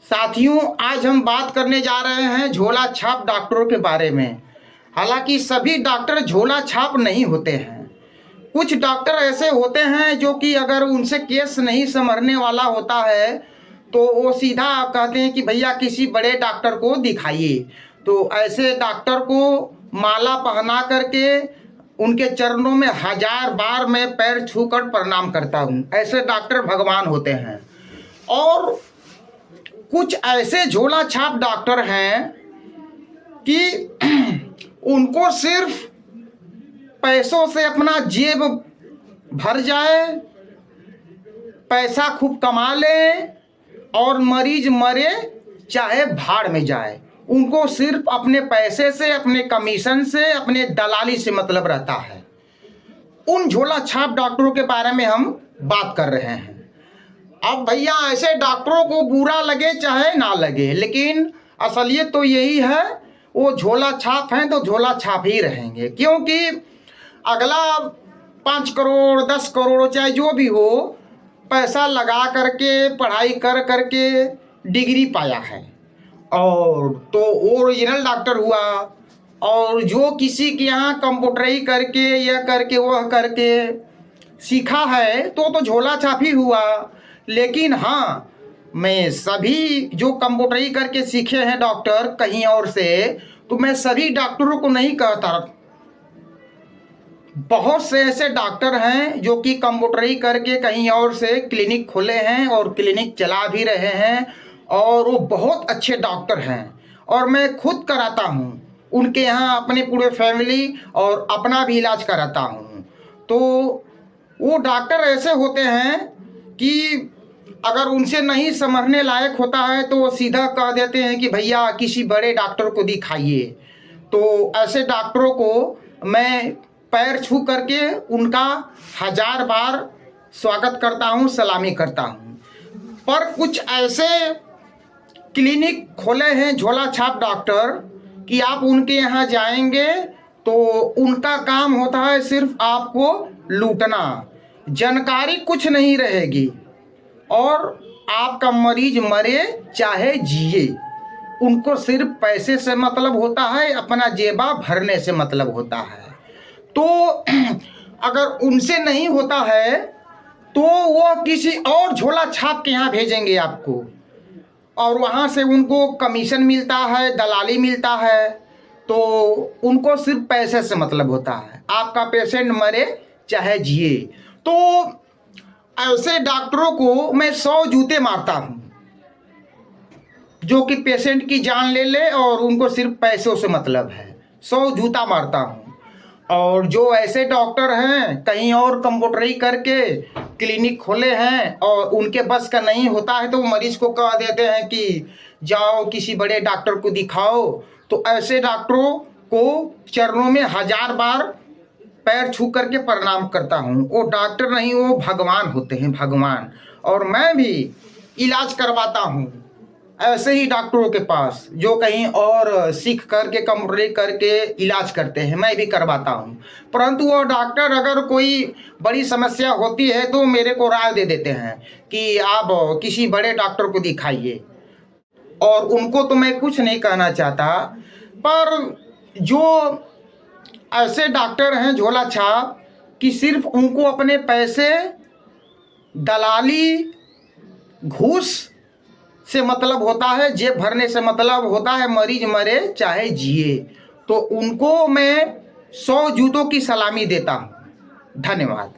साथियों, आज हम बात करने जा रहे हैं झोला छाप डॉक्टरों के बारे में। हालांकि सभी डॉक्टर झोला छाप नहीं होते हैं। कुछ डॉक्टर ऐसे होते हैं जो कि अगर उनसे केस नहीं संभलने वाला होता है तो वो सीधा कहते हैं कि भैया किसी बड़े डॉक्टर को दिखाइए। तो ऐसे डॉक्टर को माला पहना करके उनके चरणों में 1000 बार मैं पैर छूकर प्रणाम करता हूँ। ऐसे डॉक्टर भगवान होते हैं। और कुछ ऐसे झोला छाप डॉक्टर हैं कि उनको सिर्फ पैसों से अपना जेब भर जाए, पैसा खूब कमा ले और मरीज मरे चाहे भाड़ में जाए। उनको सिर्फ अपने पैसे से, अपने कमीशन से, अपने दलाली से मतलब रहता है। उन झोला छाप डॉक्टरों के बारे में हम बात कर रहे हैं। अब भैया ऐसे डॉक्टरों को बुरा लगे चाहे ना लगे, लेकिन असलियत तो यही है, वो झोला छाप हैं तो झोला छाप ही रहेंगे। क्योंकि अगला 5 करोड़ 10 करोड़ चाहे जो भी हो, पैसा लगा करके पढ़ाई कर करके डिग्री पाया है और तो ओरिजिनल डॉक्टर हुआ। और जो किसी के यहाँ कंप्यूटरी करके यह करके वह करके सीखा है तो झोला छाप ही हुआ। लेकिन हाँ, मैं सभी जो कंप्यूटरी करके सीखे हैं डॉक्टर कहीं और से, तो मैं सभी डॉक्टरों को नहीं कहता। बहुत से ऐसे डॉक्टर हैं जो कि कंप्यूटरी करके कहीं और से क्लिनिक खोले हैं और क्लिनिक चला भी रहे हैं और वो बहुत अच्छे डॉक्टर हैं। और मैं खुद कराता हूँ उनके यहाँ, अपने पूरे फैमिली और अपना भी इलाज कराता हूँ। तो वो डॉक्टर ऐसे होते हैं कि अगर उनसे नहीं समझने लायक होता है तो वो सीधा कह देते हैं कि भैया किसी बड़े डॉक्टर को दिखाइए। तो ऐसे डॉक्टरों को मैं पैर छू करके उनका 1000 बार स्वागत करता हूँ, सलामी करता हूँ। पर कुछ ऐसे क्लिनिक खोले हैं झोला छाप डॉक्टर कि आप उनके यहाँ जाएंगे तो उनका काम होता है सिर्फ आपको लूटना, जानकारी कुछ नहीं रहेगी और आपका मरीज मरे चाहे जिए, उनको सिर्फ पैसे से मतलब होता है, अपना जेबा भरने से मतलब होता है। तो अगर उनसे नहीं होता है तो वो किसी और झोला छाप के यहाँ भेजेंगे आपको और वहाँ से उनको कमीशन मिलता है, दलाली मिलता है। तो उनको सिर्फ पैसे से मतलब होता है, आपका पेशेंट मरे चाहे जिए। तो ऐसे डॉक्टरों को मैं 100 जूते मारता हूँ जो कि पेशेंट की जान ले ले और उनको सिर्फ पैसों से मतलब है। 100 जूता मारता हूँ। और जो ऐसे डॉक्टर हैं कहीं और कंप्यूटरी करके क्लिनिक खोले हैं और उनके बस का नहीं होता है तो मरीज को कह देते हैं कि जाओ किसी बड़े डॉक्टर को दिखाओ, तो ऐसे डॉक्टरों को चरणों में 1000 बार पैर छू करके प्रणाम करता हूँ। वो डॉक्टर नहीं, वो भगवान होते हैं, भगवान। और मैं भी इलाज करवाता हूँ ऐसे ही डॉक्टरों के पास जो कहीं और सीख करके कंप्यूटरी करके इलाज करते हैं, मैं भी करवाता हूँ। परंतु वो डॉक्टर अगर कोई बड़ी समस्या होती है तो मेरे को राय दे देते हैं कि आप किसी बड़े डॉक्टर को दिखाइए। और उनको तो मैं कुछ नहीं कहना चाहता, पर जो ऐसे डॉक्टर हैं झोला छाप कि सिर्फ उनको अपने पैसे, दलाली, घूस से मतलब होता है, जेब भरने से मतलब होता है, मरीज मरे चाहे जिए, तो उनको मैं 100 जूतों की सलामी देता हूँ। धन्यवाद।